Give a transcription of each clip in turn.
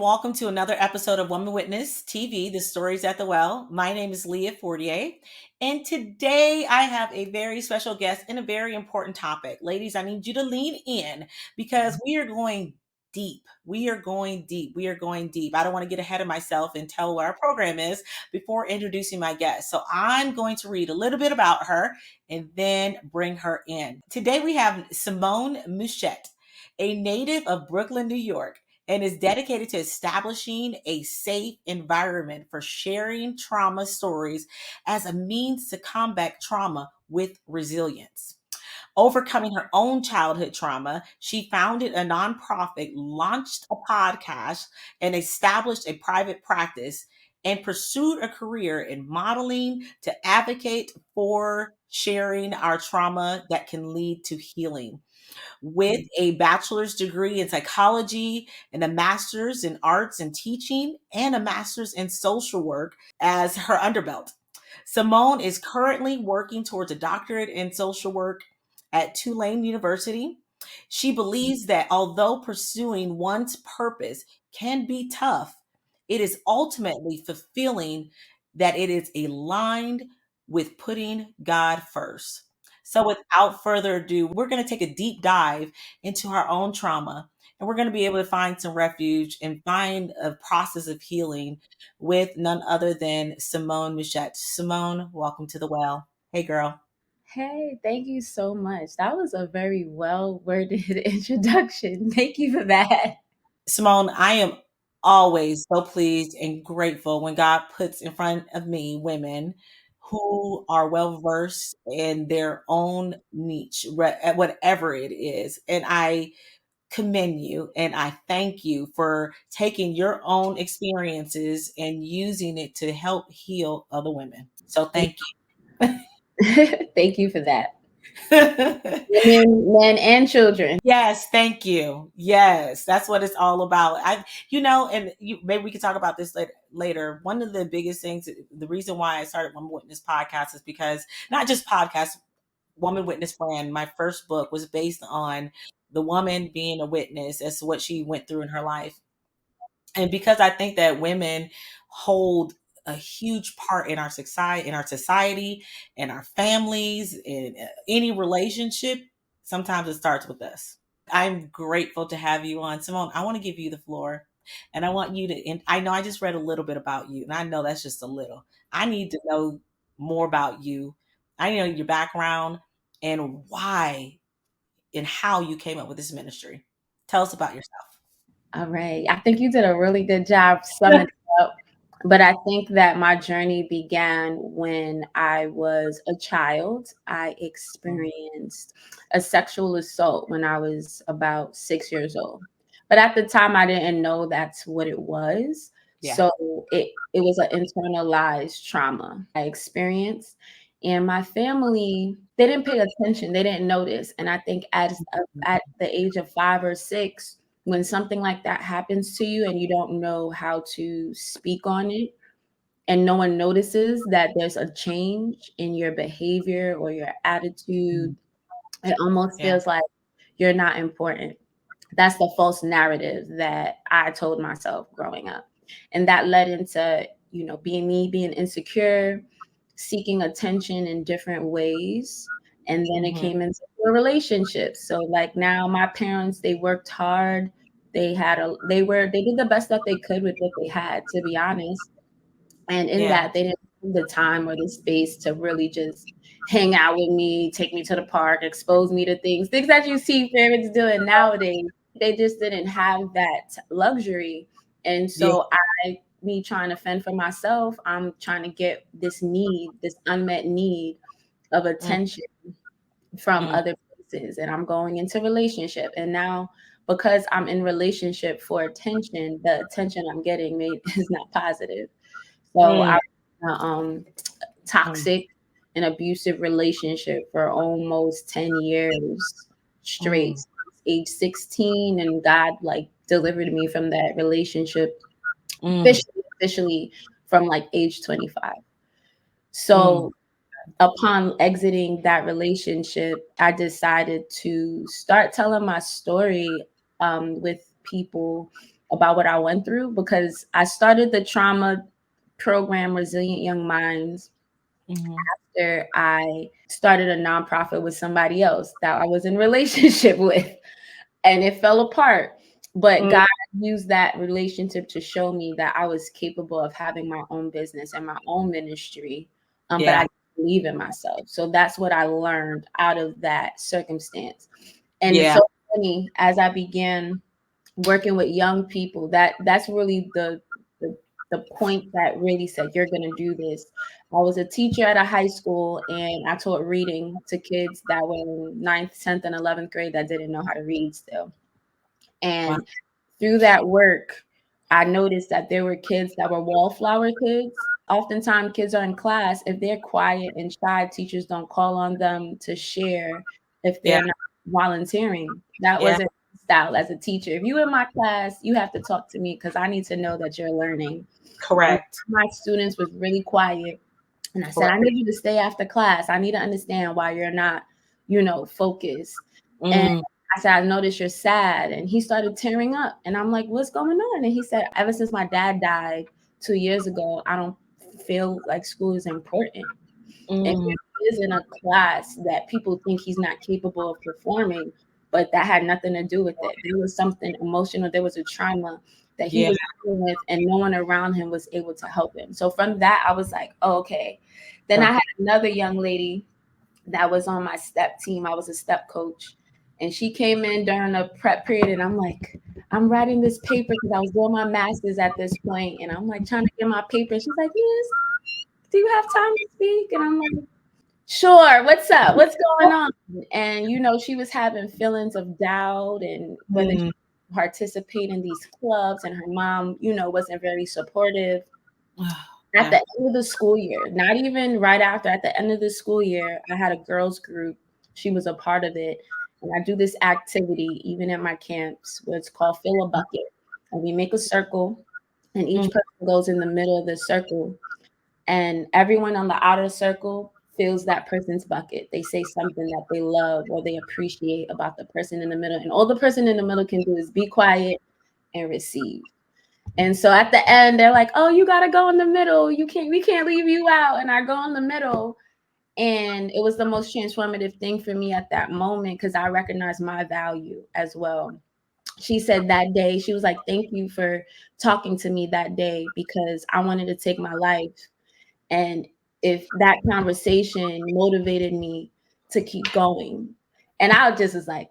welcome to another episode of Woman Witness TV, The Stories at the Well. My name is Leah Fortier, and today I have a very special guest and a very important topic. Ladies, I need you to lean in because we are going deep. We are going deep. We are going deep. I don't want to get ahead of myself and tell what our program is before introducing my guest. So I'm going to read a little bit about her and then bring her in. Today we have Simone Muschett, a native of Brooklyn, New York, and is dedicated to establishing a safe environment for sharing trauma stories as a means to combat trauma with resilience. Overcoming her own childhood trauma, she founded a nonprofit, launched a podcast, and established a private practice, and pursued a career in modeling to advocate for sharing our trauma that can lead to healing. With a bachelor's degree in psychology and a master's in arts and teaching and a master's in social work as her underbelt. Simone is currently working towards a doctorate in social work at Tulane University. She believes that although pursuing one's purpose can be tough, it is ultimately fulfilling that it is aligned with putting God first. So, without further ado, we're going to take a deep dive into our own trauma, and we're going to be able to find some refuge and find a process of healing with none other than Simone Muschett. Simone, welcome to the well. Hey, girl. Hey, thank you so much. That was a very well worded introduction. Thank you for that. Simone, I am always so pleased and grateful when God puts in front of me women who are well versed in their own niche, at whatever it is. And I commend you and I thank you for taking your own experiences and using it to help heal other women. So thank Thank you for that. you. Women, men, and children. Yes, thank you. Yes, that's what it's all about. Maybe we can talk about this later. One of the biggest things, the reason why I started Woman Witness podcast is because not just podcast, Woman Witness brand, my first book was based on the woman being a witness as to what she went through in her life. And because I think that women hold a huge part in our society, in our families, in any relationship, sometimes it starts with us. I'm grateful to have you on. Simone, I want to give you the floor. And I want you to, and I know I just read a little bit about you, and I know that's just a little. I need to know more about you. I know your background and why and how you came up with this ministry. Tell us about yourself. All right. I think you did a really good job summing it up. But I think that my journey began when I was a child. I experienced a sexual assault when I was about 6 years old. But at the time, I didn't know that's what it was. Yeah. So it was an internalized trauma I experienced. And my family, they didn't pay attention. They didn't notice. And I think at the age of 5 or 6, when something like that happens to you and you don't know how to speak on it, and no one notices that there's a change in your behavior or your attitude, it almost Yeah. feels like you're not important. That's the false narrative that I told myself growing up. And that led into, being insecure, seeking attention in different ways. And then it Mhm. came into a relationship. So like now my parents, they worked hard. They did the best that they could with what they had, to be honest. And in Yeah. that, they didn't have the time or the space to really just hang out with me, take me to the park, expose me to things that you see parents doing nowadays. They just didn't have that luxury. And Yeah. so me trying to fend for myself, I'm trying to get this unmet need of Mm, attention from mm, other places. And I'm going into relationship. And now because I'm in relationship for attention, the attention I'm getting is not positive. So I mm, was in a mm, toxic and abusive relationship for almost 10 years straight, mm, since age 16, and God like delivered me from that relationship mm, officially from like age 25. mm, So upon exiting that relationship, I decided to start telling my story with people about what I went through, because I started the trauma program, Resilient Young Minds, Mhm. after I started a nonprofit with somebody else that I was in relationship with, and it fell apart. But Mm, God used that relationship to show me that I was capable of having my own business and my own ministry. But I yeah. didn't believe in myself. So that's what I learned out of that circumstance. And it's Yeah. so funny, as I began working with young people, that's really the, the point that really said, you're going to do this. I was a teacher at a high school, and I taught reading to kids that were in 9th, 10th, and 11th grade that didn't know how to read still. Wow. And through that work, I noticed that there were kids that were wallflower kids. Oftentimes, kids are in class. If they're quiet and shy, teachers don't call on them to share if Yeah. they're not volunteering. That Yeah. wasn't my style as a teacher. If you in my class, you have to talk to me because I need to know that you're learning. And Correct. my students was really quiet. And I said, I Correct. need you to stay after class. I need to understand why you're not, focused. And Mm, I said, I noticed you're sad. And he started tearing up. And I'm like, what's going on? And he said, ever since my dad died 2 years ago, I don't feel like school is important. And mm, here he is in a class that people think he's not capable of performing, but that had nothing to do with it. There was something emotional, there was a trauma that he yeah. was dealing with, and no one around him was able to help him. So from that, I was like, oh, okay. Then I Perfect. had another young lady that was on my step team. I was a step coach. And she came in during a prep period, and I'm like, I'm writing this paper because I was doing my master's at this point, and I'm like trying to get my paper. And she's like, yes, do you have time to speak? And I'm like, sure. What's up? What's going on? And she was having feelings of doubt and whether she Mm. could participate in these clubs, and her mom, wasn't very supportive. At Yeah. the end of the school year, not even right after, at the end of the school year, I had a girls group. She was a part of it. And I do this activity even at my camps where it's called Fill a Bucket. And we make a circle, and each Mm. person goes in the middle of the circle, and everyone on the outer circle fills that person's bucket. They say something that they love or they appreciate about the person in the middle. And all the person in the middle can do is be quiet and receive. And so at the end, they're like, oh, you got to go in the middle. We can't leave you out. And I go in the middle. And it was the most transformative thing for me at that moment because I recognized my value as well. She said that day, she was like, thank you for talking to me that day because I wanted to take my life. And if that conversation motivated me to keep going. And I just was like,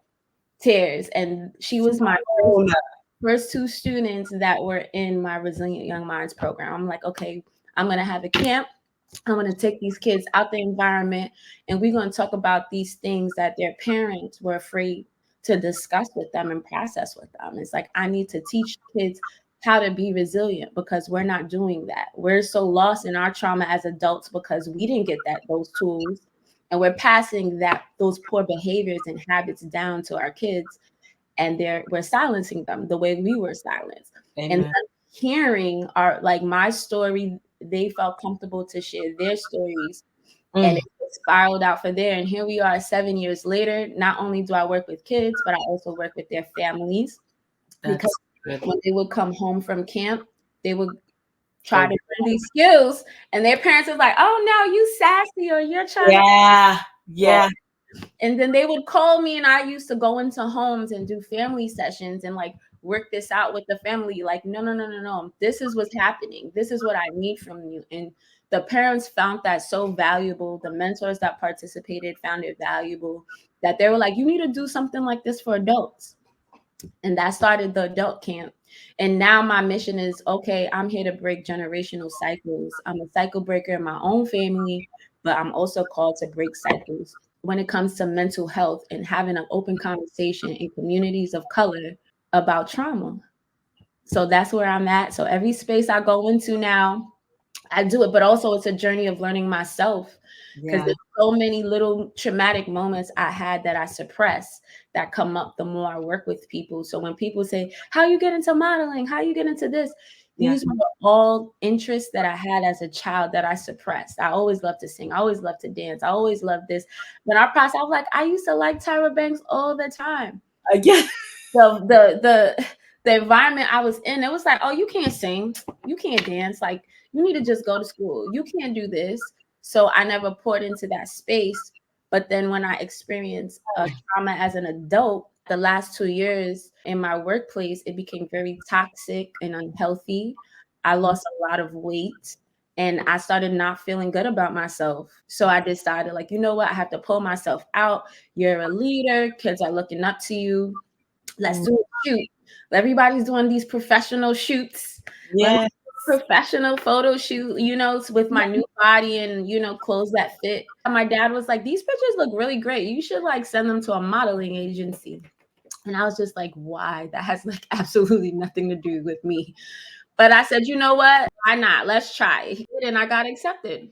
tears. And she was my Simone. first two students that were in my Resilient Young Minds program. I'm like, okay, I'm going to have a camp. I'm going to take these kids out the environment, and we're going to talk about these things that their parents were afraid to discuss with them and process with them. It's like, I need to teach kids how to be resilient because we're not doing that. We're so lost in our trauma as adults because we didn't get those tools, and we're passing those poor behaviors and habits down to our kids, and we're silencing them the way we were silenced. And Amen. hearing my story, they felt comfortable to share their stories, and Mm. it spiraled out for there. And here we are 7 years later. Not only do I work with kids, but I also work with their families, because That's good. when they would come home from camp, they would try Go. to learn these skills, and their parents was like, oh no, you sassy, or you're trying to. Yeah. Yeah. And then they would call me, and I used to go into homes and do family sessions and work this out with the family. Like, no, no, no, no, no. This is what's happening. This is what I need from you. And the parents found that so valuable. The mentors that participated found it valuable, that they were like, you need to do something like this for adults. And that started the adult camp. And now my mission is, okay, I'm here to break generational cycles. I'm a cycle breaker in my own family, but I'm also called to break cycles when it comes to mental health and having an open conversation in communities of color about trauma. So that's where I'm at. So every space I go into now, I do it, but also it's a journey of learning myself, because Yeah. there's so many little traumatic moments I had that I suppress that come up the more I work with people. So when people say, how you get into modeling, how you get into this, Yeah. these were all interests that I had as a child that I suppressed. I always loved to sing. I always loved to dance. I always loved this. When I processed, I was like, I used to like Tyra Banks all the time. Yeah. The the environment I was in, it was like, oh, you can't sing, you can't dance, like you need to just go to school. You can't do this. So I never poured into that space. But then when I experienced a trauma as an adult, the last 2 years in my workplace, it became very toxic and unhealthy. I lost a lot of weight and I started not feeling good about myself. So I decided, like, you know what? I have to pull myself out. You're a leader, kids are looking up to you. Let's Mm, do a shoot. Everybody's doing these professional shoots. Let me yes. do a professional photo shoot, with my new body and, clothes that fit. My dad was like, these pictures look really great. You should like send them to a modeling agency. And I was just like, why? That has like absolutely nothing to do with me. But I said, you know what? Why not? Let's try. And I got accepted.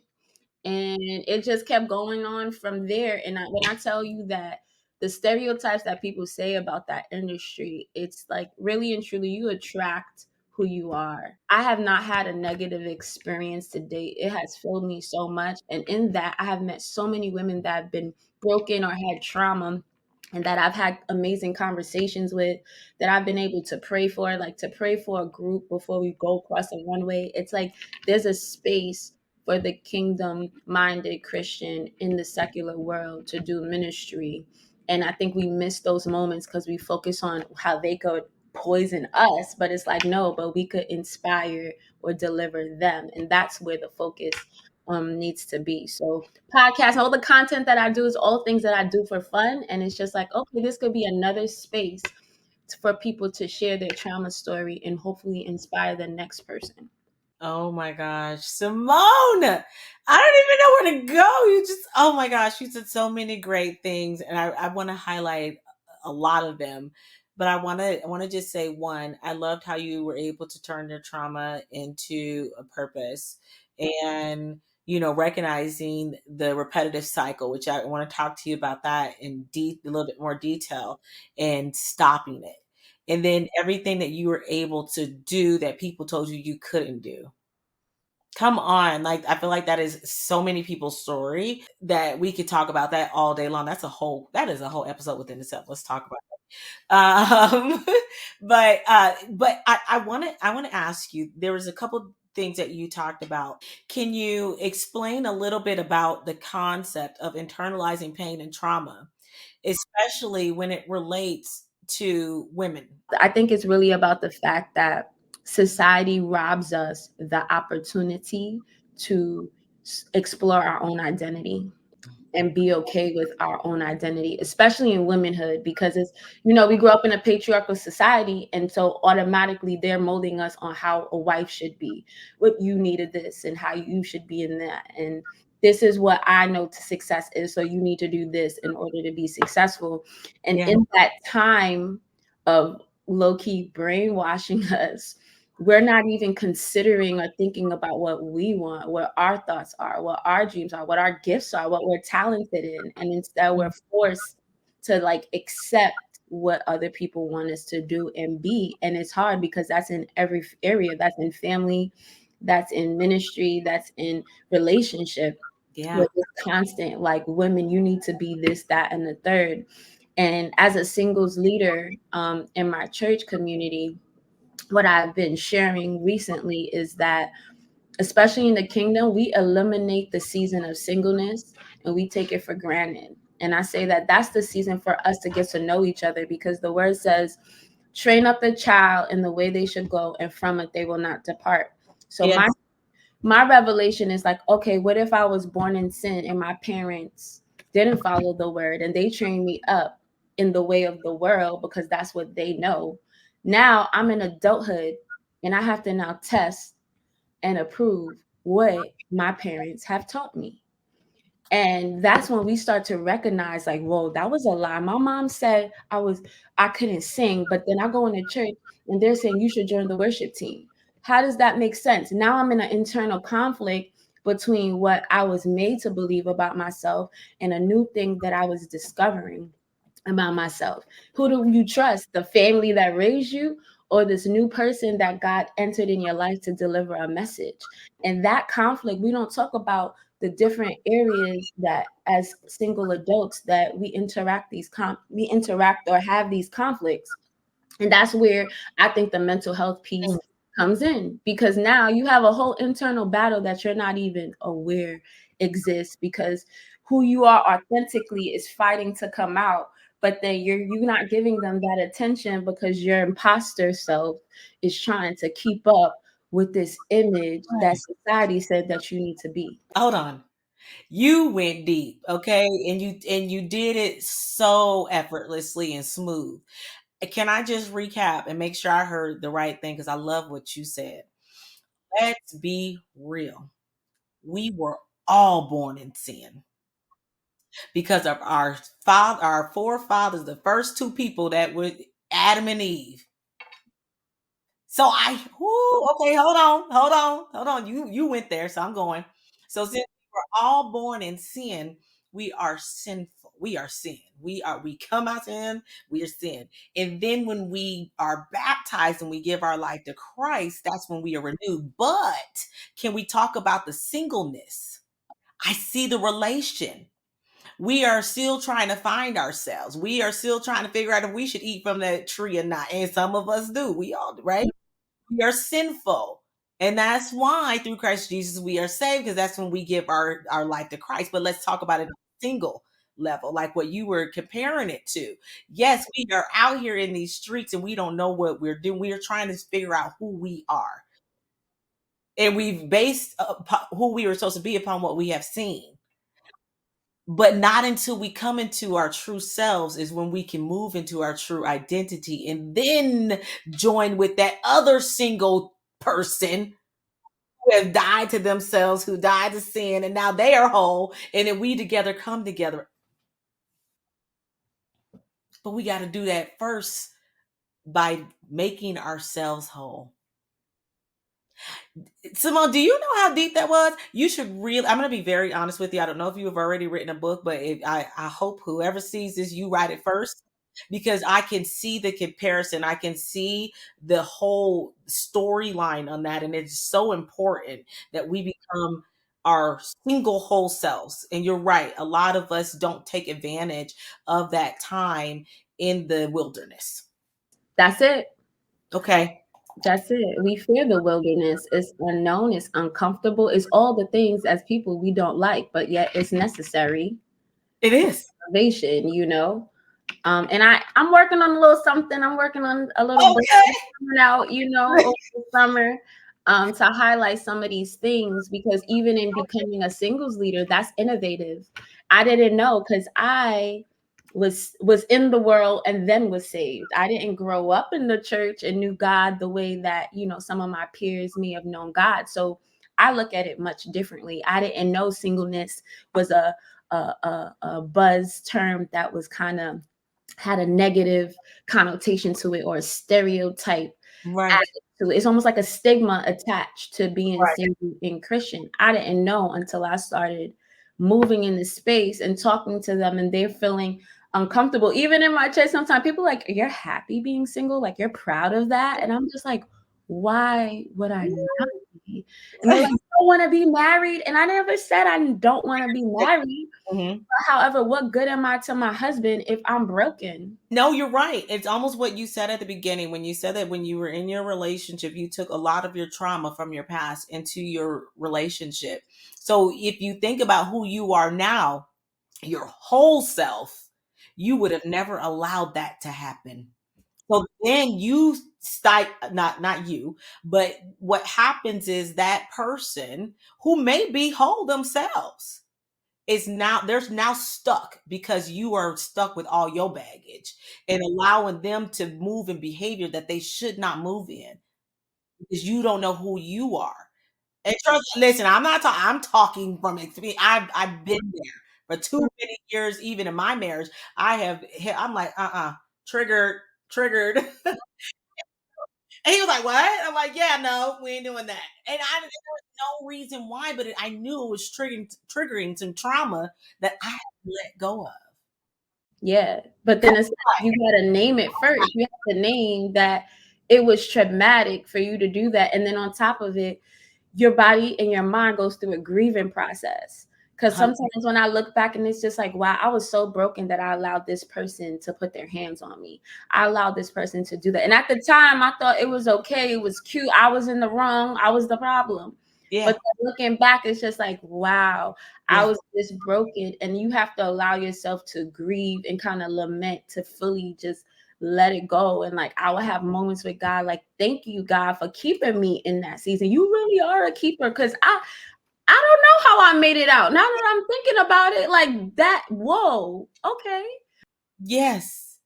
And it just kept going on from there. And when I tell you that the stereotypes that people say about that industry, it's like really and truly you attract who you are. I have not had a negative experience to date. It has filled me so much. And in that, I have met so many women that have been broken or had trauma and that I've had amazing conversations with, that I've been able to pray for, like to pray for a group before we go across the runway. It's like there's a space for the kingdom minded Christian in the secular world to do ministry. And I think we miss those moments because we focus on how they could poison us. But it's like, no, but we could inspire or deliver them. And that's where the focus needs to be. So podcast, all the content that I do is all things that I do for fun. And it's just like, okay, this could be another space for people to share their trauma story and hopefully inspire the next person. Oh my gosh, Simone! I don't even know where to go. You just, oh my gosh, you said so many great things, and I want to highlight a lot of them. But I want to just say one. I loved how you were able to turn your trauma into a purpose, and recognizing the repetitive cycle, which I want to talk to you about that in a little bit more detail, and stopping it. And then everything that you were able to do that people told you you couldn't do. Come on, like, I feel like that is so many people's story that we could talk about that all day long. That is a whole episode within itself. Let's talk about it. But I wanna ask you, there was a couple things that you talked about. Can you explain a little bit about the concept of internalizing pain and trauma, especially when it relates to women? I think it's really about the fact that society robs us the opportunity to explore our own identity and be okay with our own identity, especially in womanhood, because we grew up in a patriarchal society. And so automatically they're molding us on how a wife should be, what you needed this and how you should be in that. And this is what I know to success is. So you need to do this in order to be successful. And Yeah. in that time of low key brainwashing us, we're not even considering or thinking about what we want, what our thoughts are, what our dreams are, what our gifts are, what we're talented in. And instead we're forced to like accept what other people want us to do and be. And it's hard because that's in every area. That's in family, that's in ministry, that's in relationship. Yeah. With this constant, like, women, you need to be this, that, and the third. And as a singles leader in my church community, what I've been sharing recently is that, especially in the kingdom, we eliminate the season of singleness and we take it for granted. And I say that that's the season for us to get to know each other, because the word says, train up the child in the way they should go, and from it they will not depart. So Yes. my revelation is like, okay, what if I was born in sin and my parents didn't follow the word and they trained me up in the way of the world because that's what they know? Now I'm in adulthood and I have to now test and approve what my parents have taught me. And that's when we start to recognize, like, whoa, that was a lie. My mom said I couldn't sing, but then I go into church and they're saying you should join the worship team. How does that make sense? Now I'm in an internal conflict between what I was made to believe about myself and a new thing that I was discovering about myself. Who do you trust? The family that raised you, or this new person that God entered in your life to deliver a message? And that conflict, we don't talk about the different areas that as single adults that we interact or have these conflicts. And that's where I think the mental health piece comes in, because now you have a whole internal battle that you're not even aware exists, because who you are authentically is fighting to come out, but then you're not giving them that attention because your imposter self is trying to keep up with this image that Right. society said that you need to be. Hold on. You went deep, okay? And you did it so effortlessly and smooth. Can I just recap and make sure I heard the right thing? Because I love what you said. Let's be real. We were all born in sin because of our forefathers, the first two people that were Adam and Eve. Okay, hold on. You went there, so I'm going. So since we're all born in sin, we are sinful. We are sin. We come out to him, we are sin. And then when we are baptized and we give our life to Christ, that's when we are renewed. But can we talk about the singleness? I see the relation. We are still trying to find ourselves. We are still trying to figure out if we should eat from that tree or not. And some of us do. We all do, right? We are sinful. And that's why through Christ Jesus we are saved, because that's when we give our life to Christ. But let's talk about it on a single level, like what you were comparing it to. Yes, we are out here in these streets and we don't know what we're doing. We are trying to figure out who we are. And we've based who we were supposed to be upon what we have seen. But not until we come into our true selves is when we can move into our true identity and then join with that other single person who have died to themselves, who died to sin, and now they are whole. And then we together come together. But we got to do that first by making ourselves whole. Simone, do you know how deep that was? You should really. I'm going to be very honest with you. I don't know if you have already written a book, but I hope whoever sees this, you write it first, because I can see the comparison. I can see the whole storyline on that, and it's so important that we become our single whole selves. And you're right. A lot of us don't take advantage of that time in the wilderness. That's it. Okay, That's it. We fear the wilderness. It's unknown, it's uncomfortable, it's all the things as people we don't like, but yet it's necessary it is. salvation, you know. And I'm working on a little something. I'm working on a little book Okay. that's coming out, you know, over the summer, to highlight some of these things, because even in becoming a singles leader, that's innovative. I didn't know, because I was in the world and then was saved. I didn't grow up in the church and knew God the way that, you know, some of my peers may have known God. So I look at it much differently. I didn't know singleness was a buzz term that was kind of had a negative connotation to it, or a stereotype Right. added to it. It's almost like a stigma attached to being Right. single and Christian. I didn't know until I started moving in this space and talking to them, and they're feeling uncomfortable. Even in my church, sometimes people are like, "You're happy being single? Like you're proud of that?" And I'm just like, "Why would I not be?" And they're like, "I don't want to be married." And I never said I don't want to be married. Mhm. However, what good am I to my husband if I'm broken? No, you're right. It's almost what you said at the beginning when you said that when you were in your relationship, you took a lot of your trauma from your past into your relationship. So if you think about who you are now, your whole self, you would have never allowed that to happen. So then you start not you, but what happens is that person who may be whole themselves is now there's now stuck because you are stuck with all your baggage and allowing them to move in behavior that they should not move in because you don't know who you are. And trust, listen, I'm talking from experience. I've been there for too many years. Even in my marriage, I'm like, triggered. And he was like, what? I'm like, yeah, no, we ain't doing that. And there was no reason why, but I knew it was triggering some trauma that I had to let go of. Yeah, but then it's like you gotta name it first. You have to name that it was traumatic for you to do that, and then on top of it, your body and your mind goes through a grieving process. 'Cause sometimes when I look back and it's just like, wow, I was so broken that I allowed this person to put their hands on me. I allowed this person to do that. And at the time, I thought it was okay. It was cute. I was in the wrong. I was the problem. But Yeah. then looking back, it's just like, wow, I Yeah. was this broken. And you have to allow yourself to grieve and kind of lament to fully just let it go. And like, I would have moments with God, like, thank you, God, for keeping me in that season. You really are a keeper. Cause I don't know how I made it out. Now that I'm thinking about it, like that, whoa, okay. Yes.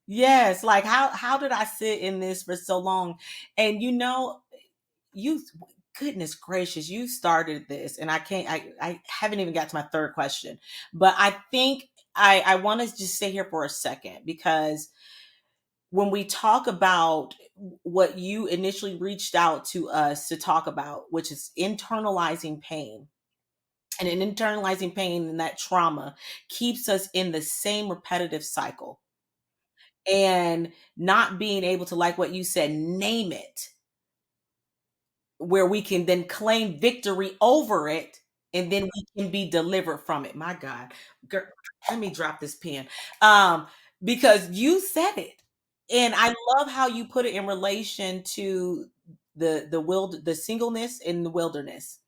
Yes. Like how did I sit in this for so long? And you goodness gracious, you started this and I haven't even got to my third question. But I think I want to just stay here for a second because when we talk about what you initially reached out to us to talk about, which is internalizing pain, and an internalizing pain and that trauma keeps us in the same repetitive cycle and not being able to, like what you said, name it, where we can then claim victory over it and then we can be delivered from it. My God, girl, let me drop this pen. Because you said it. And I love how you put it in relation to the singleness in the wilderness,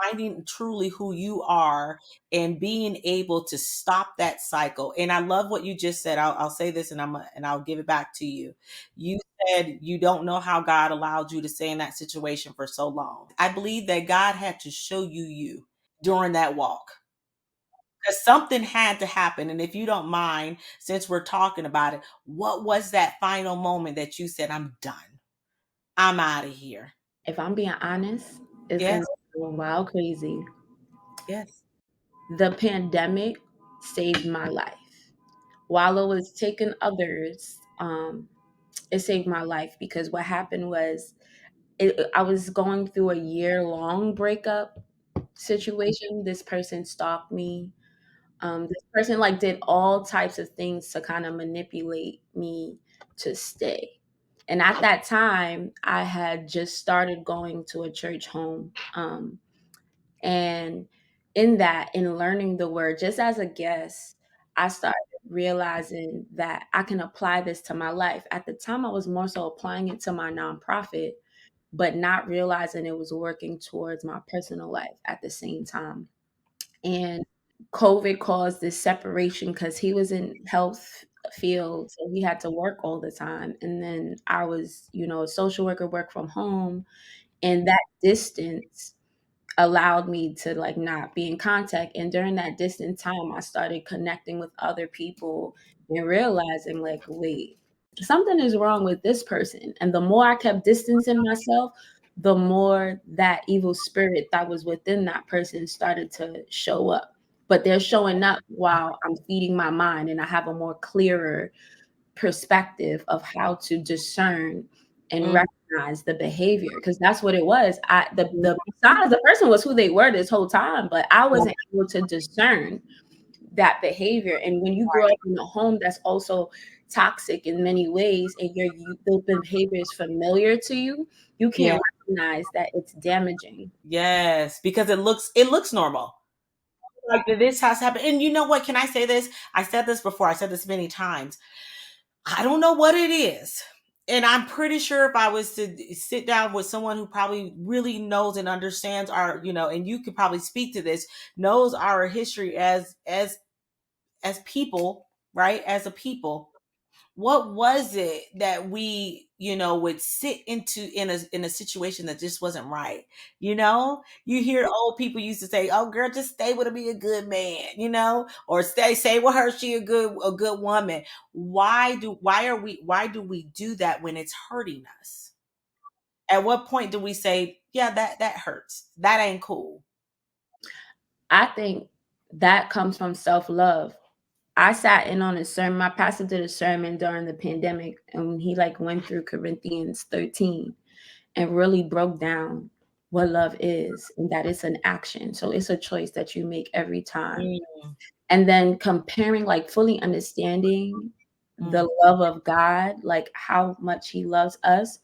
finding truly who you are and being able to stop that cycle. And I love what you just said. I'll say this and I'll give it back to you. You said you don't know how God allowed you to stay in that situation for so long. I believe that God had to show you during that walk because something had to happen. And if you don't mind, since we're talking about it, what was that final moment that you said, I'm done? I'm out of here. If I'm being honest, it's Yes. gonna sound wild crazy. Yes. The pandemic saved my life. While it was taking others, it saved my life because what happened was I was going through a year-long breakup situation. This person stalked me. This person like did all types of things to kind of manipulate me to stay. And at that time, I had just started going to a church home. And in that, in learning the word, just as a guest, I started realizing that I can apply this to my life. At the time, I was more so applying it to my nonprofit, but not realizing it was working towards my personal life at the same time. And COVID caused this separation because he was in health field, so he had to work all the time. And then I was, a social worker, work from home, and that distance allowed me to like not be in contact. And during that distant time, I started connecting with other people and realizing like, wait, something is wrong with this person. And the more I kept distancing myself, the more that evil spirit that was within that person started to show up. But they're showing up while I'm feeding my mind and I have a more clearer perspective of how to discern and Mm, recognize the behavior, because that's what it was. The besides the person was who they were this whole time, but I yeah, wasn't able to discern that behavior. And when you grow up in a home that's also toxic in many ways, and the behavior is familiar to you, you yeah. can't recognize that it's damaging. Yes, because it looks normal. Like this has happened. And you know what? Can I say this? I said this before. I said this many times. I don't know what it is. And I'm pretty sure if I was to sit down with someone who probably really knows and understands and you could probably speak to this, knows our history as people, right? As a people, what was it that we would sit into in a situation that just wasn't right? You hear old people used to say, oh girl, just stay with her, be a good man, or stay with her, she a good woman. Why do we do that when it's hurting us? At what point do we say, yeah, that hurts, that ain't cool? I think that comes from self-love. I sat in on a sermon. My pastor did a sermon during the pandemic, and he like went through Corinthians 13 and really broke down what love is and that it's an action. So it's a choice that you make every time. Mm, And then comparing, like fully understanding mm, the love of God, like how much he loves us,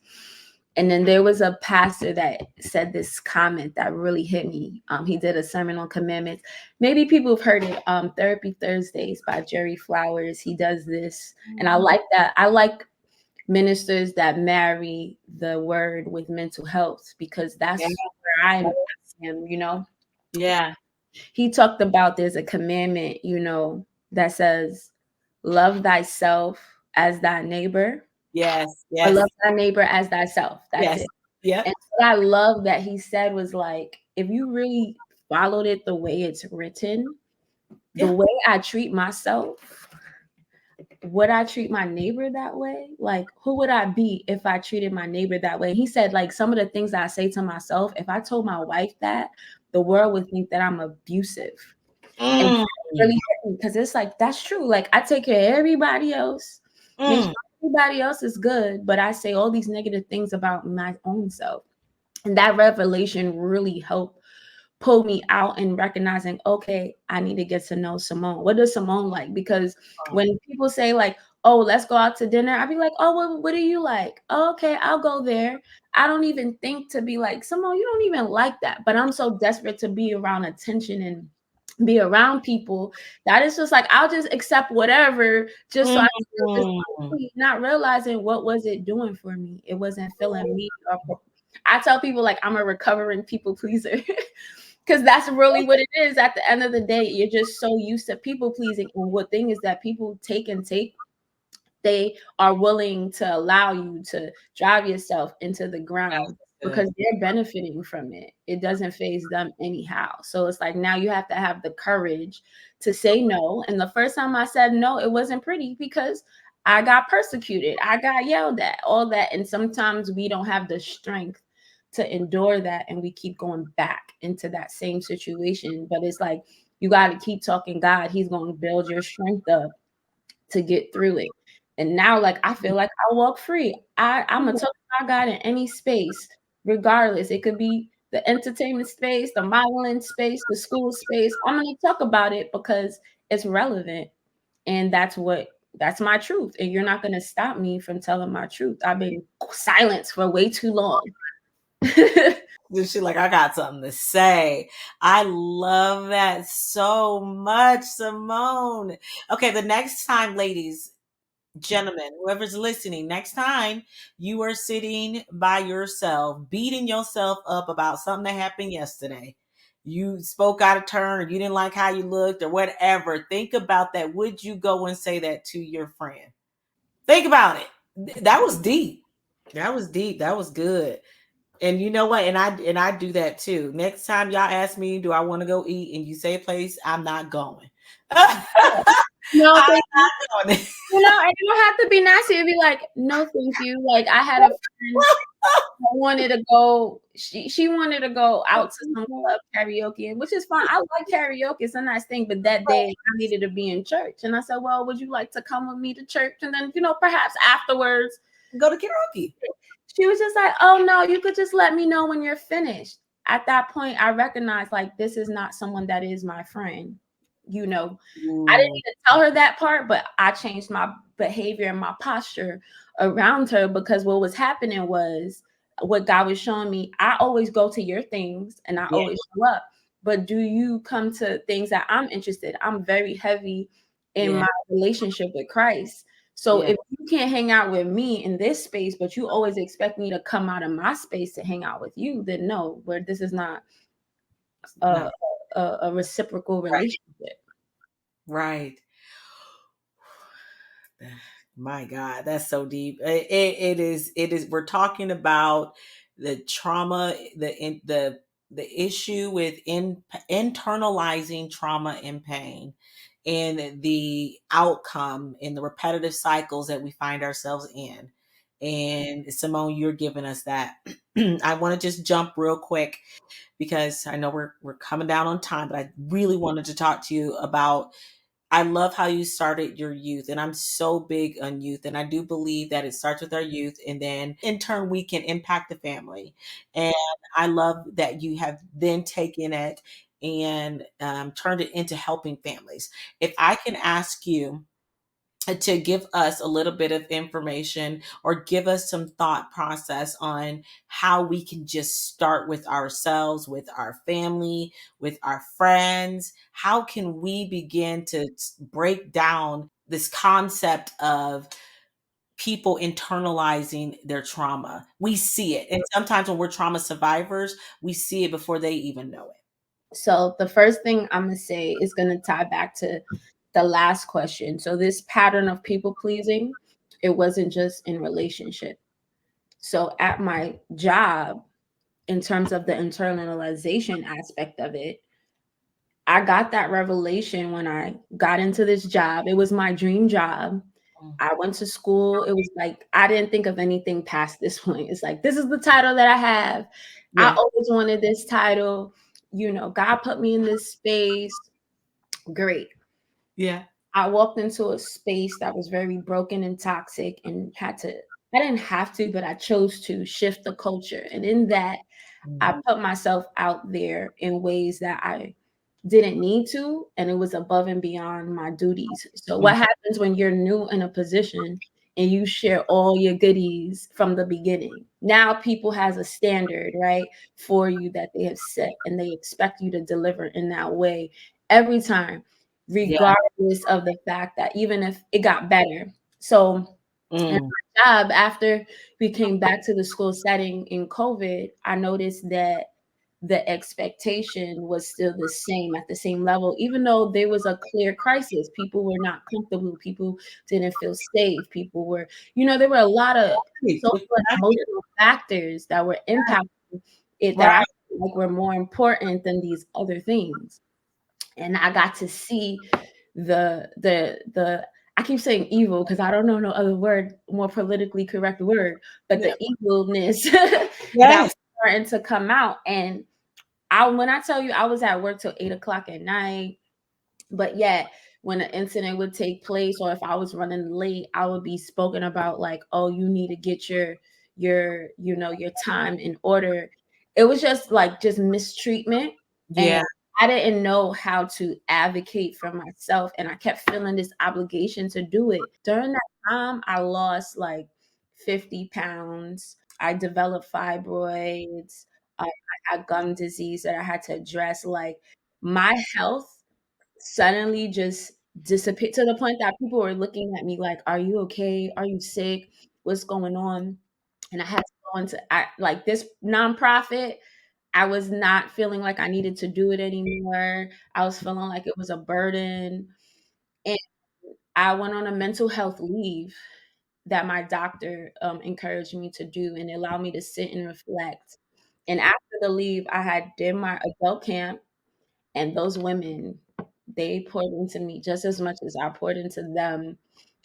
And then there was a pastor that said this comment that really hit me. He did a sermon on commandments. Maybe people have heard it. Therapy Thursdays by Jerry Flowers. He does this, and I like that. I like ministers that marry the word with mental health, because Yeah. that's where I am. Yeah. He talked about there's a commandment, that says, "Love thyself as thy neighbor." Yes. Or Yes. love thy neighbor as thyself. That's Yes. it. Yep. And what I love that he said was like, if you really followed it the way it's written, the Yeah. way I treat myself, would I treat my neighbor that way? Like, who would I be if I treated my neighbor that way? He said, like, some of the things I say to myself, if I told my wife that, the world would think that I'm abusive. And Mm. really, because it's like, that's true. Like, I take care of everybody else, make Mm. sure everybody else is good, but I say all these negative things about my own self. And that revelation really helped pull me out and recognizing, okay, I need to get to know Simone. What does Simone like? Because when people say like, oh, let's go out to dinner, I'd be like, oh, what do you like? Oh, okay, I'll go there. I don't even think to be like, Simone, you don't even like that. But I'm so desperate to be around attention and be around people that it's just like, I'll just accept whatever just so I can feel this Mm. complete, not realizing what was it doing for me. It wasn't filling me up. I tell people like I'm a recovering people pleaser. Because that's really what it is. At the end of the day, you're just so used to people pleasing. And what thing is that people take and take, they are willing to allow you to drive yourself into the ground Good. because they're benefiting from it. It doesn't phase them anyhow. So it's like now you have to have the courage to say no. And the first time I said no, it wasn't pretty because I got persecuted, I got yelled at, all that. And sometimes we don't have the strength to endure that, and we keep going back into that same situation. But it's like you got to keep talking God. He's going to build your strength up to get through it. And now, like, I feel like I walk free. I'm gonna talk about God in any space, regardless. It could be the entertainment space, the modeling space, the school space. I'm gonna talk about it because it's relevant. And that's my truth. And you're not gonna stop me from telling my truth. I've been silenced for way too long. She like, I got something to say. I love that so much, Simone. Okay, the next time, ladies, gentlemen, whoever's listening, next time you are sitting by yourself, beating yourself up about something that happened yesterday, you spoke out of turn, or you didn't like how you looked, or whatever, think about that. Would you go and say that to your friend? Think about it. That was deep. That was deep. That was good. And you know what? And I do that too. Next time y'all ask me, do I want to go eat, and you say a place, I'm not going. I'm No, thank you. not going. And you don't have to be nasty. It'd be like, no, thank you. Like I had a friend wanted to go. She wanted to go out to some club karaoke, which is fine. I like karaoke; it's a nice thing. But that day, I needed to be in church, and I said, "Well, would you like to come with me to church?" And then, perhaps afterwards, Go to karaoke. she was just like, "Oh no, you could just let me know when you're finished." At that point, I recognized like this is not someone that is my friend. I didn't Ooh. even tell her that part, but I changed my behavior and my posture around her because what was happening was what God was showing me. I always go to your things and I Yeah. always show up. But do you come to things that I'm interested? I'm very heavy in Yeah. my relationship with Christ. So Yeah. if you can't hang out with me in this space, but you always expect me to come out of my space to hang out with you, then no, where this is not a, No. a reciprocal Right. relationship. Right. My God, that's so deep. It is. It is. We're talking about the trauma, the issue with internalizing trauma and pain, and the outcome in the repetitive cycles that we find ourselves in. And Simone, you're giving us that. I want to just jump real quick because I know we're coming down on time, but I really wanted to talk to you about. I love how you started your youth, and I'm so big on youth. And I do believe that it starts with our youth, and then in turn, we can impact the family. And I love that you have then taken it and turned it into helping families. If I can ask you, to give us a little bit of information or give us some thought process on how we can just start with ourselves, with our family, with our friends. How can we begin to break down this concept of people internalizing their trauma? We see it. And sometimes when we're trauma survivors, we see it before they even know it. So the first thing I'm going to say is going to tie back to the last question. So this pattern of people pleasing, it wasn't just in relationship. So at my job, in terms of the internalization aspect of it, I got that revelation when I got into this job. It was my dream job. I went to school. It was like I didn't think of anything past this point. It's like, this is the title that I have. I Yeah. always wanted this title. You know, God put me in this space. Great. Yeah. I walked into a space that was very broken and toxic and I didn't have to, but I chose to shift the culture. And in that, I Mhm. put myself out there in ways that I didn't need to, and it was above and beyond my duties. So what happens when you're new in a position and you share all your goodies from the beginning? Now people has a standard, right, for you that they have set, and they expect you to deliver in that way every time, Yeah. regardless of the fact that even if it got better. So in Mm. my job, after we came back to the school setting in COVID, I noticed that the expectation was still the same at the same level, even though there was a clear crisis. People were not comfortable. People didn't feel safe. People were, there were a lot of social and Right. emotional factors that were impacting it that I Right. feel like were more important than these other things. And I got to see the I keep saying evil because I don't know no other word, more politically correct word, but Yeah. the evilness that was Yes. starting to come out. And when I tell you I was at work till 8 o'clock at night, but yet when an incident would take place or if I was running late, I would be spoken about like, oh, you need to get your time in order. It was just like just mistreatment. And Yeah. I didn't know how to advocate for myself. And I kept feeling this obligation to do it. During that time, I lost like 50 pounds. I developed fibroids. I had gum disease that I had to address. Like my health suddenly just disappeared to the point that people were looking at me like, "Are you okay? Are you sick? What's going on?" And I had to go into like this nonprofit. I was not feeling like I needed to do it anymore. I was feeling like it was a burden. And I went on a mental health leave that my doctor encouraged me to do, and it allowed me to sit and reflect. And after the leave, I had did my adult camp, and those women, they poured into me just as much as I poured into them.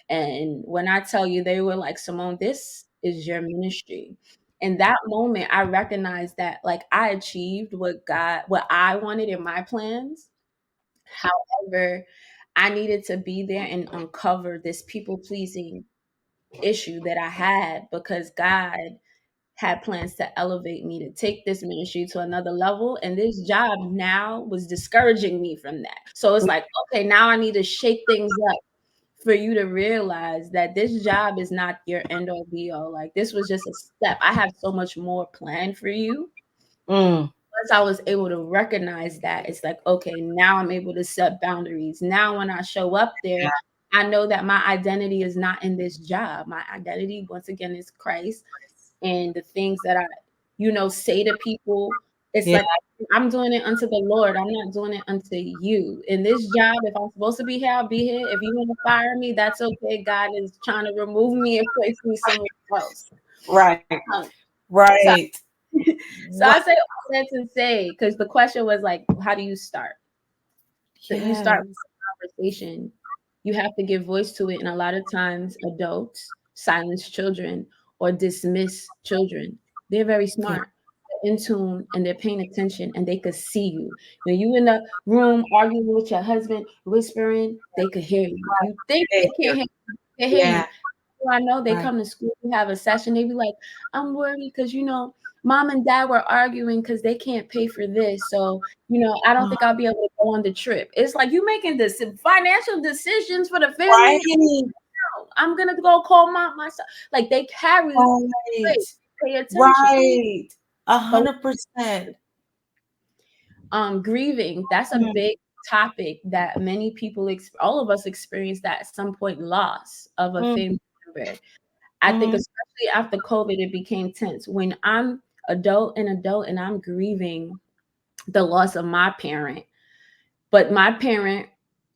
And when I tell you, they were like, Simone, this is your ministry. In that moment, I recognized that like I achieved what I wanted in my plans. However, I needed to be there and uncover this people pleasing issue that I had because God had plans to elevate me to take this ministry to another level. And this job now was discouraging me from that. So it's like, okay, now I need to shake things up for you to realize that this job is not your end all be all. Like this was just a step. I have so much more planned for you. Mm. Once I was able to recognize that, it's like, okay, now I'm able to set boundaries. Now when I show up there, I know that my identity is not in this job. My identity, once again, is Christ, and the things that I, say to people. It's Yeah. like I'm doing it unto the Lord. I'm not doing it unto you. In this job, if I'm supposed to be here, I'll be here. If you want to fire me, that's okay. God is trying to remove me and place me somewhere else. Right. Um, so, Right. so Right. I say all that to say, because the question was like, how do you start? You start with Yes. a conversation. You have to give voice to it. And a lot of times adults silence children or dismiss children. They're very Yeah. smart, in tune, and they're paying attention, and they could see you. When you in the room arguing with your husband, whispering, they could hear you. You think Thank they you. can't hear you, they hear you. Yeah. I know they Right. come to school, we have a session, they be like, I'm worried because mom and dad were arguing because they can't pay for this. So, I don't think I'll be able to go on the trip. It's like you making this financial decisions for the family. Right. I'm gonna go call myself. Like they carry Right. weight. Pay attention. Right. So 100%. grieving, that's a Mm, big topic that many people, all of us experience that at some point, loss of a mm, family member. I think mhm. especially after COVID, it became tense. When I'm adult and I'm grieving the loss of my parent, but my parent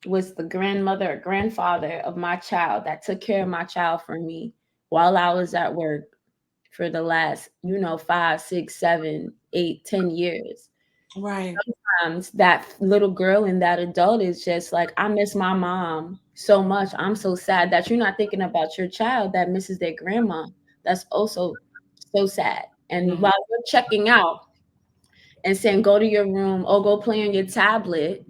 was the grandmother or grandfather of my child that took care of my child for me while I was at work for the last, 5, 6, 7, 8, 10 years. Right. That little girl and that adult is just like, I miss my mom so much. I'm so sad that you're not thinking about your child that misses their grandma. That's also so sad. And Mhm. while you're checking out and saying, go to your room or go play on your tablet,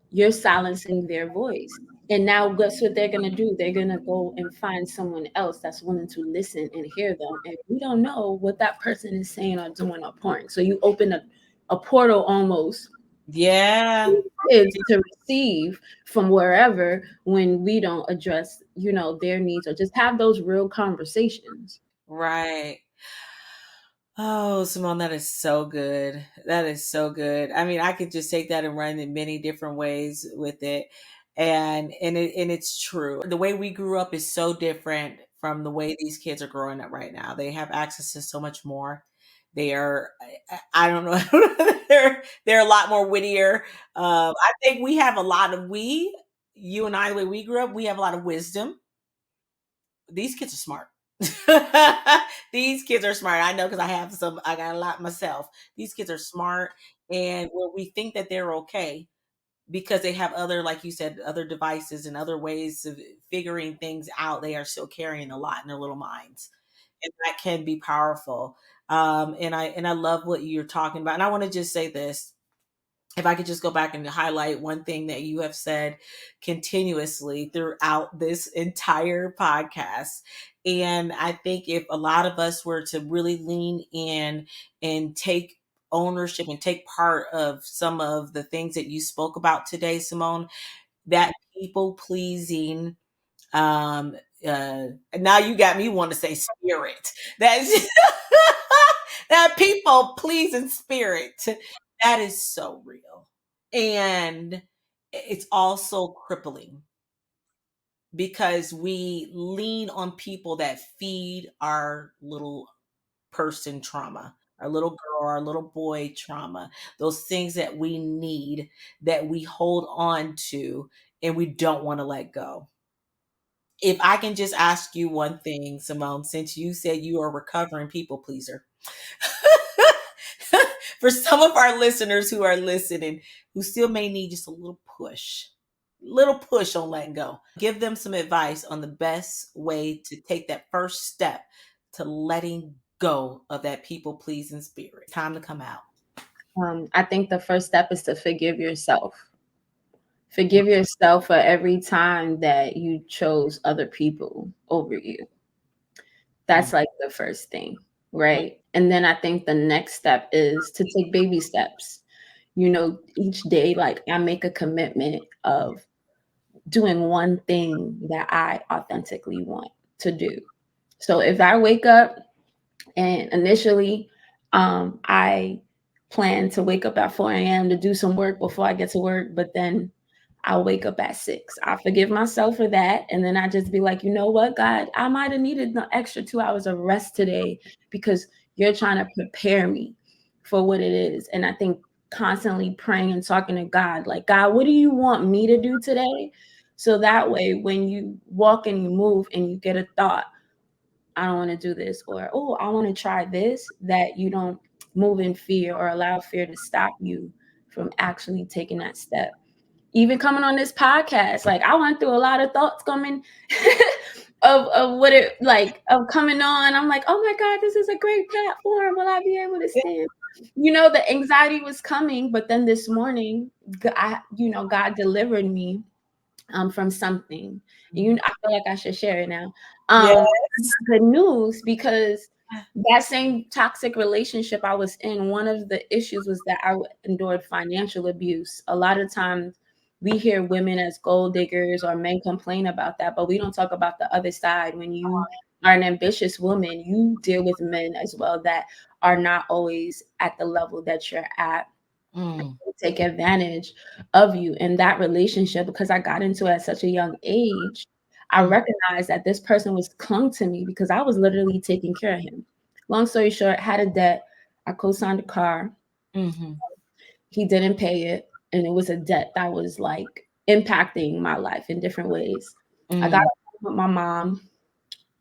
you're silencing their voice. And now guess what they're going to do? They're going to go and find someone else that's willing to listen and hear them. And we don't know what that person is saying or doing or pouring. So you open a portal almost Yeah. kids to receive from wherever when we don't address, their needs or just have those real conversations. Right. Oh, Simone, that is so good. That is so good. I mean, I could just take that and run in many different ways with it. And it's true. The way we grew up is so different from the way these kids are growing up right now. They have access to so much more. They are I don't know. They're a lot more wittier. I think we have a lot of you and I, the way we grew up, we have a lot of wisdom. These kids are smart. These kids are smart. I know because I got a lot myself. These kids are smart, and where we think that they're okay because they have other, like you said, other devices and other ways of figuring things out, they are still carrying a lot in their little minds, and that can be powerful. And I love what you're talking about. And I want to just say this, if I could just go back and highlight one thing that you have said continuously throughout this entire podcast. And I think if a lot of us were to really lean in and take ownership and take part of some of the things that you spoke about today, Simone, that people pleasing, um now you got me want to say spirit, that's that people pleasing spirit, that is so real, and it's also crippling because we lean on people that feed our little person trauma, our little girl, our little boy trauma, those things that we need, that we hold on to and we don't want to let go. If I can just ask you one thing, Simone, since you said you are a recovering people pleaser, for some of our listeners who are listening, who still may need just a little push on letting go, give them some advice on the best way to take that first step to letting go of that people pleasing spirit. Time to come out. I think the first step is to forgive yourself. Forgive yourself for every time that you chose other people over you. That's like the first thing, right? And then I think the next step is to take baby steps. Each day, like I make a commitment of doing one thing that I authentically want to do. So if I wake up and initially I plan to wake up at 4 a.m. to do some work before I get to work, but then I'll wake up at 6. I forgive myself for that. And then I just be like, you know what, God, I might have needed the extra 2 hours of rest today because you're trying to prepare me for what it is. And I think constantly praying and talking to God, like, God, what do you want me to do today? So that way, when you walk and you move and you get a thought, I don't want to do this, or, oh, I want to try this, that you don't move in fear or allow fear to stop you from actually taking that step. Even coming on this podcast, like I went through a lot of thoughts coming of what it like of coming on. I'm like, oh my God, this is a great platform. Will I be able to stand? The anxiety was coming, but then this morning, God delivered me from something. I feel like I should share it now. Yes. Good news, because that same toxic relationship I was in, one of the issues was that I endured financial abuse. A lot of times we hear women as gold diggers or men complain about that, but we don't talk about the other side. When you are an ambitious woman, you deal with men as well that are not always at the level that you're at, Mm, take advantage of you in that relationship. Because I got into it at such a young age, I mm, recognized that this person was clung to me because I was literally taking care of him. Long story short, had a debt. I co-signed a car. mm-hmm, He didn't pay it, and it was a debt that was like impacting my life in different ways. I got mm, a home with my mom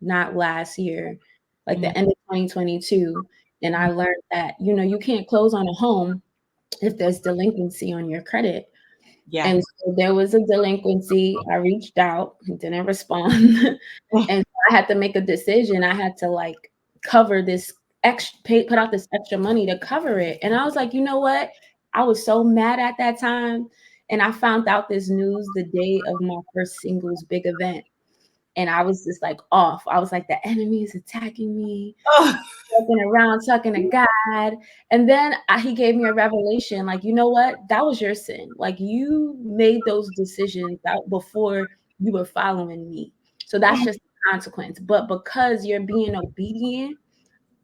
not last year, like mm, the end of 2022, and I learned that, you know, you can't close on a home if there's delinquency on your credit. yeah. And so there was a delinquency. I reached out, he didn't respond. And so I had to make a decision. I had to like cover this put out this extra money to cover it. And I was like, you know what? I was so mad at that time. And I found out this news the day of my first singles big event. And I was just like off. I was like, the enemy is attacking me, Oh, walking around talking to God. And then he gave me a revelation like, you know what? That was your sin. Like, you made those decisions out before you were following me. So that's just the consequence. But because you're being obedient,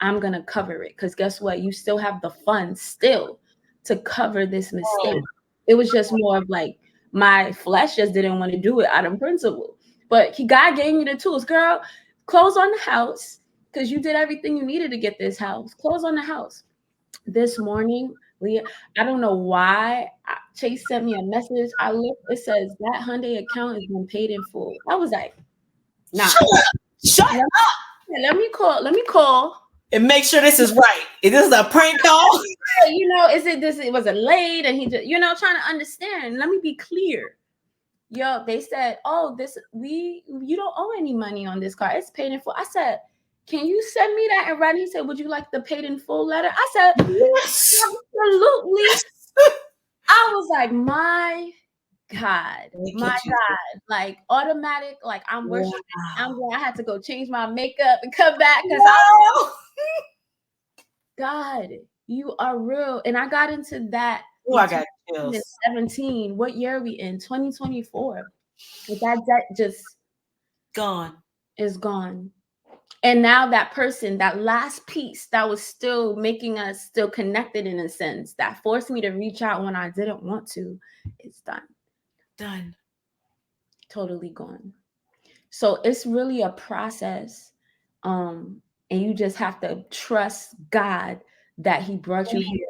I'm going to cover it. Because guess what? You still have the funds still to cover this mistake. It was just more of like my flesh just didn't want to do it out of principle. But God gave me the tools. Girl, close on the house because you did everything you needed to get this house. Close on the house. This morning, Leah, I don't know why Chase sent me a message. I looked, it says that Hyundai account has been paid in full. I was like, nah. shut up! Shut Let, up! let me call. Let me call. And make sure this is right. Is this a prank call? You know, is it this? It was a late, and he just, you know, trying to understand. Let me be clear. Yo, they said, oh, you don't owe any money on this car. It's paid in full. I said, can you send me that in writing? He said, would you like the paid in full letter? I said, Yes. absolutely. I was like, my God, Thank my you, Jesus. God, like automatic, like I'm worshiping. I'm Wow. glad I had to go change my makeup and come back because Wow. God, you are real. And I got into that Oh, in I got chills. 2017. What year are we in? 2024. That debt just Gone. is gone. And now that person, that last piece that was still making us still connected in a sense, that forced me to reach out when I didn't want to, it's done. Done. Totally gone. So it's really a process. And you just have to trust God that He brought you here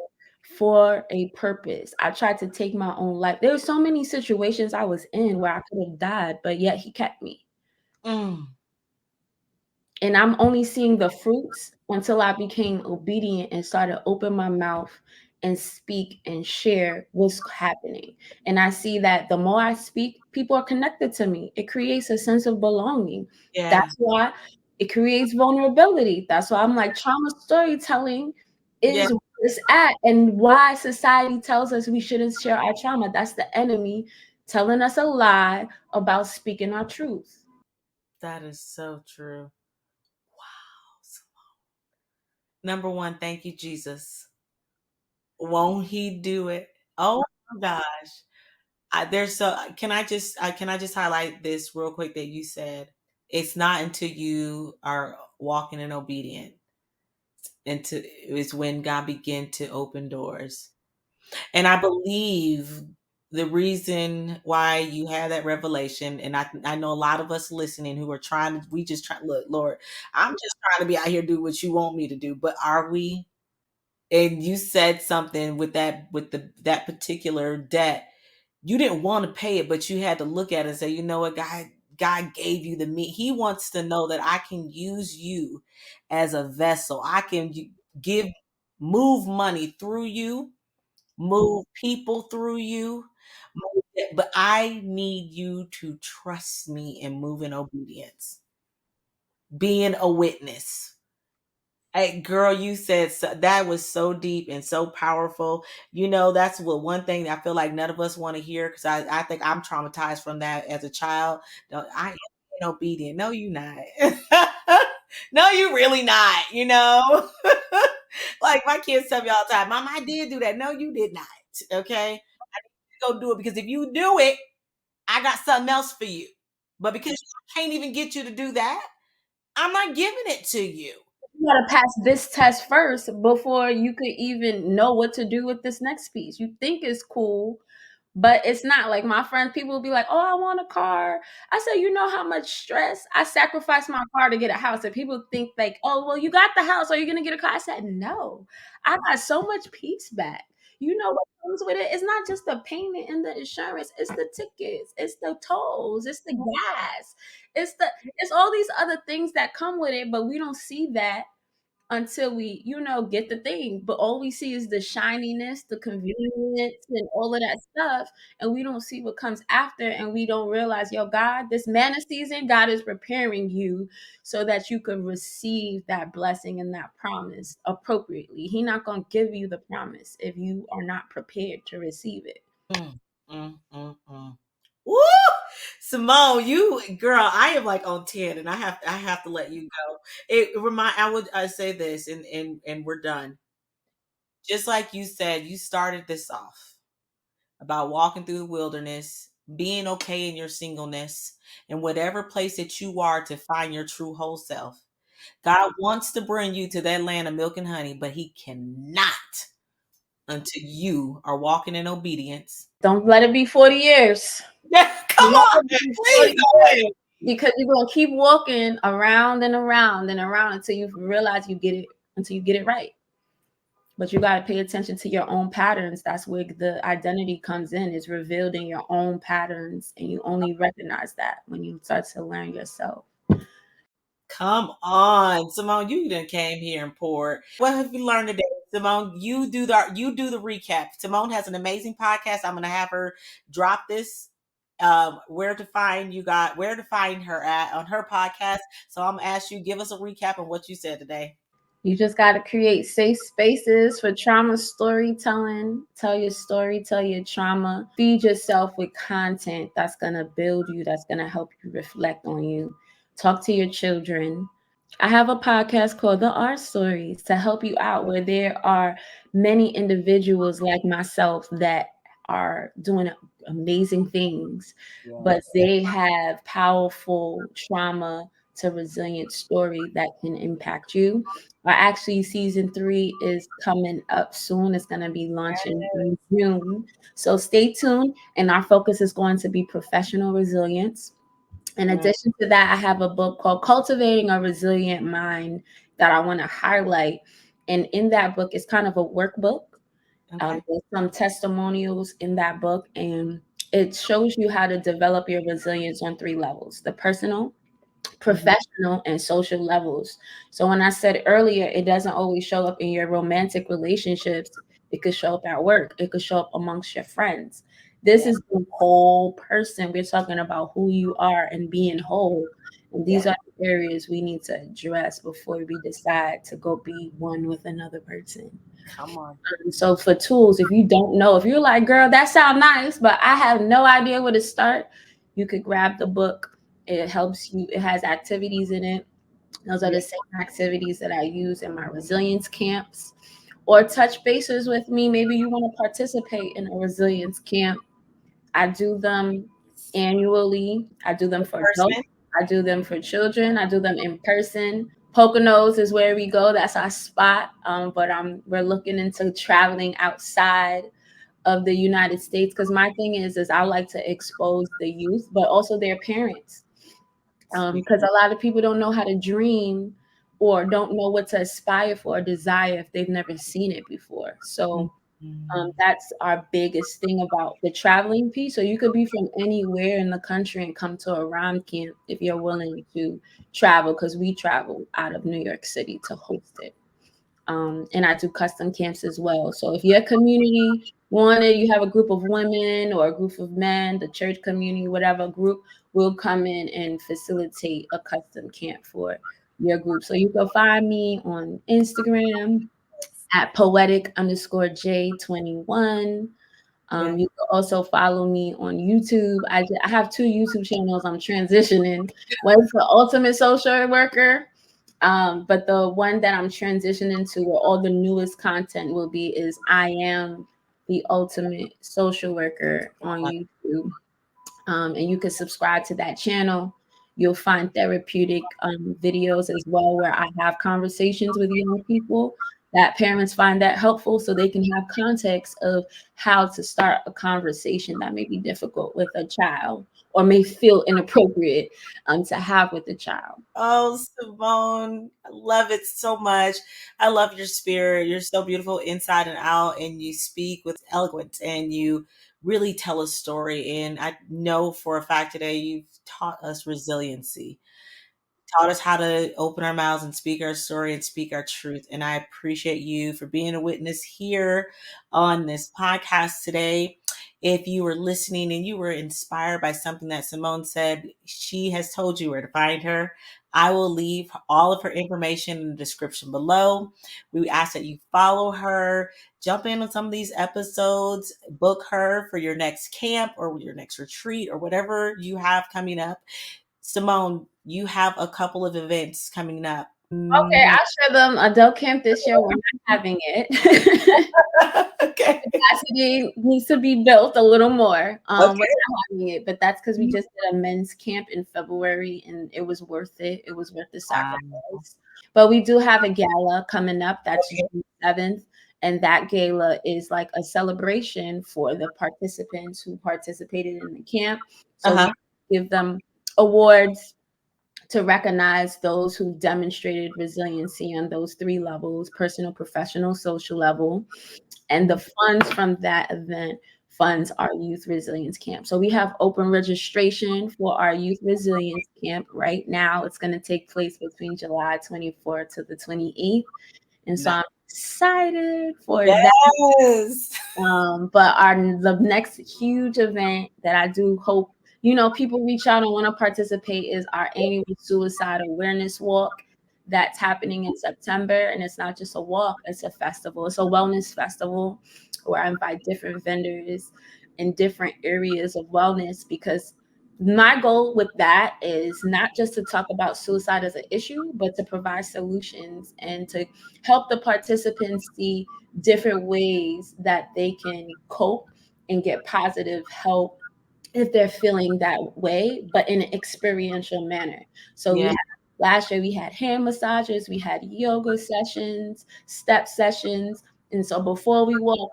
for a purpose. I tried to take my own life. There were so many situations I was in where I could have died, but yet He kept me. Mm. And I'm only seeing the fruits until I became obedient and started open my mouth and speak and share what's happening. And I see that the more I speak, people are connected to me. It creates a sense of belonging. Yeah. That's why it creates vulnerability. That's why I'm like, trauma storytelling Yeah. is where it's at, and why society tells us we shouldn't share our trauma. That's the enemy telling us a lie about speaking our truth. That is so true. Wow. Number one, thank you, Jesus. Won't He do it? Oh my gosh. There's so can I just highlight this real quick that you said? It's not until you are walking in obedience into is when God begin to open doors. And I believe the reason why you had that revelation, and I know a lot of us listening who are trying to, we just try, look, Lord, I'm just trying to be out here do what you want me to do, but are we? And you said something with that particular debt. You didn't want to pay it, but you had to look at it and say, you know what, God gave you the meat. He wants to know that I can use you as a vessel. I can give move money through you, move people through you. But I need you to trust me and move in obedience, being a witness. Hey, girl, you said that was so deep and so powerful. You know, that's what one thing that I feel like none of us want to hear because I think I'm traumatized from that as a child. No, I am being obedient. No, you not. No, you really not. You know, like my kids tell me all the time, Mom, I did do that. No, you did not. Okay. to go do it, because if you do it, I got something else for you. But because I can't even get you to do that, I'm not giving it to you. You gotta pass this test first before you could even know what to do with this next piece. You think it's cool, but it's not. Like my friends, people will be like, "Oh, I want a car." I said, "You know how much stress I sacrificed my car to get a house." And people think like, "Oh, well, you got the house. Are you gonna get a car?" I said, "No, I got so much peace back. You know what comes with it? It's not just the payment and the insurance. It's the tickets. It's the tolls. It's the gas. It's all these other things that come with it. But we don't see that until we, get the thing. But all we see is the shininess, the convenience, and all of that stuff. And we don't see what comes after. And we don't realize, yo, God, this manna season, God is preparing you so that you can receive that blessing and that promise appropriately. He's not going to give you the promise if you are not prepared to receive it. Mm, mm. Woo! Simone, you girl, I am like on 10, and I have to let you go. I say this, and we're done. Just like you said, you started this off about walking through the wilderness, being okay in your singleness, and whatever place that you are to find your true whole self. God wants to bring you to that land of milk and honey, but he cannot until you are walking in obedience. Don't let it be 40 years. Yeah, come Let on, it be please 40 don't wait. years. Because you're gonna keep walking around and around and around until you realize you get it, until you get it right. But you got to pay attention to your own patterns. That's where the identity comes in, is revealed in your own patterns. And you only recognize that when you start to learn yourself. Come on, Simone, you done came here and poured. What have you learned today? Simone, you do the recap. Simone has an amazing podcast. I'm gonna have her drop this, where to find her at on her podcast. So I'm gonna ask you, give us a recap of what you said today. You just got to create safe spaces for trauma storytelling. Tell your story, tell your trauma. Feed yourself with content that's going to build you, that's going to help you reflect on you. Talk to your children. I have a podcast called The Art Stories to help you out, where there are many individuals like myself that are doing amazing things, but Yes. they have powerful trauma to resilient story that can impact you. Actually, season 3 is coming up soon. It's going to be launching in June. So stay tuned. And our focus is going to be professional resilience. In Mm, addition to that, I have a book called Cultivating a Resilient Mind that I want to highlight. And in that book, it's kind of a workbook. okay. There's some testimonials in that book, and it shows you how to develop your resilience on 3 levels: the personal, Mhm. professional, and social levels. So when I said earlier, it doesn't always show up in your romantic relationships. It could show up at work. It could show up amongst your friends. This Yeah. is the whole person. We're talking about who you are and being whole. And these Yeah. are the areas we need to address before we decide to go be one with another person. Come on. So for tools, if you don't know, if you're like, girl, that sounds nice, but I have no idea where to start, you could grab the book. It helps you. It has activities in it. Those are Yeah. the same activities that I use in my resilience camps. Or touch bases with me. Maybe you want to participate in a resilience camp. I do them annually. I do them for adults. Person. I do them for children. I do them in person. Poconos is where we go. That's our spot. But we're looking into traveling outside of the United States, because my thing is I like to expose the youth, but also their parents, Sweet. because a lot of people don't know how to dream or don't know what to aspire for or desire if they've never seen it before. So Mhm. that's our biggest thing about the traveling piece. So you could be from anywhere in the country and come to a rhyme camp if you're willing to travel, because we travel out of New York City to host it. And I do custom camps as well. So if your community wanted, you have a group of women or a group of men, the church community, whatever group, will come in and facilitate a custom camp for your group. So you can find me on Instagram at poetic_J21. Yeah. You can also follow me on YouTube. I have 2 YouTube channels. I'm transitioning. One's for Ultimate Social Worker, but the one that I'm transitioning to, where all the newest content will be, is I Am the ultimate social worker on YouTube. And you can subscribe to that channel. You'll find therapeutic videos as well, where I have conversations with young people that parents find that helpful, so they can have context of how to start a conversation that may be difficult with a child or may feel inappropriate to have with a child. Oh, Simone, I love it so much. I love your spirit. You're so beautiful inside and out, and you speak with eloquence, and you really tell a story. And I know for a fact today you've taught us resiliency, taught us how to open our mouths and speak our story and speak our truth. And I appreciate you for being a witness here on this podcast today. If you were listening and you were inspired by something that Simone said, she has told you where to find her. I will leave all of her information in the description below. We ask that you follow her, jump in on some of these episodes, book her for your next camp or your next retreat or whatever you have coming up. Simone, you have a couple of events coming up. Okay, I'll share them. Adult camp this year, we're not having it. Okay. Capacity needs to be built a little more. We're Okay. not having it, but that's because we just did a men's camp in February, and it was worth it. It was worth the Wow. sacrifice. But we do have a gala coming up. That's Okay. June 7th. And that gala is like a celebration for the participants who participated in the camp. So Uh-huh. we give them awards to recognize those who demonstrated resiliency on those three levels: personal, professional, social level. And the funds from that event funds our youth resilience camp. So we have open registration for our youth resilience camp right now. It's going to take place between July 24th to the 28th. And so Nice. I'm excited for that. Yes. But the next huge event that I do hope, people reach out and want to participate is our annual suicide awareness walk that's happening in September. And it's not just a walk, it's a festival. It's a wellness festival where I invite different vendors in different areas of wellness, because my goal with that is not just to talk about suicide as an issue, but to provide solutions and to help the participants see different ways that they can cope and get positive help if they're feeling that way, but in an experiential manner. So Yeah. last year we had hand massages, we had yoga sessions, step sessions. And so before we walk,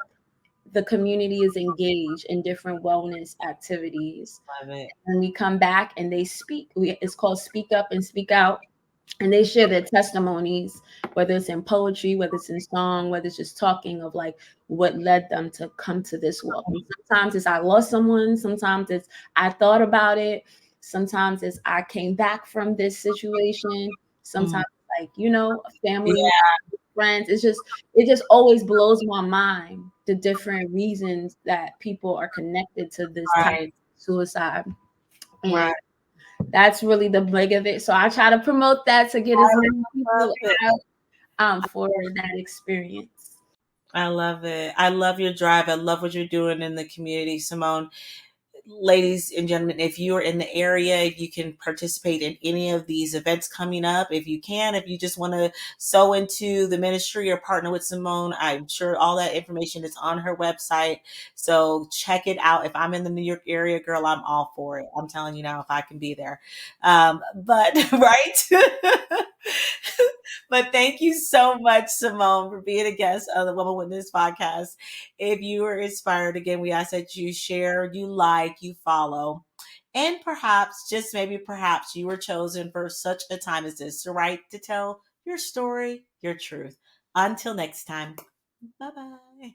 the community is engaged in different wellness activities. Love it. And we come back and they speak. It's called Speak Up and Speak Out, and they share their testimonies, whether it's in poetry, whether it's in song, whether it's just talking of like what led them to come to this walk. And sometimes it's I lost someone, sometimes it's I thought about it, sometimes it's I came back from this situation, Mhm. sometimes like a Yeah. family, friends. It just always blows my mind the different reasons that people are connected to this type of Right. suicide. Right. And that's really the big of it. So I try to promote that to get as many I love people it. out for that experience. I love it. I love your drive. I love what you're doing in the community, Simone. Ladies and gentlemen, if you are in the area, you can participate in any of these events coming up. If you can, if you just want to sew into the ministry or partner with Simone, I'm sure all that information is on her website. So check it out. If I'm in the New York area, girl, I'm all for it. I'm telling you now, if I can be there. But right. But thank you so much, Simone, for being a guest on the Woman Witness podcast. If you are inspired, again, we ask that you share, you like, you follow. And perhaps, just maybe perhaps, you were chosen for such a time as this, right? To tell your story, your truth. Until next time, bye bye.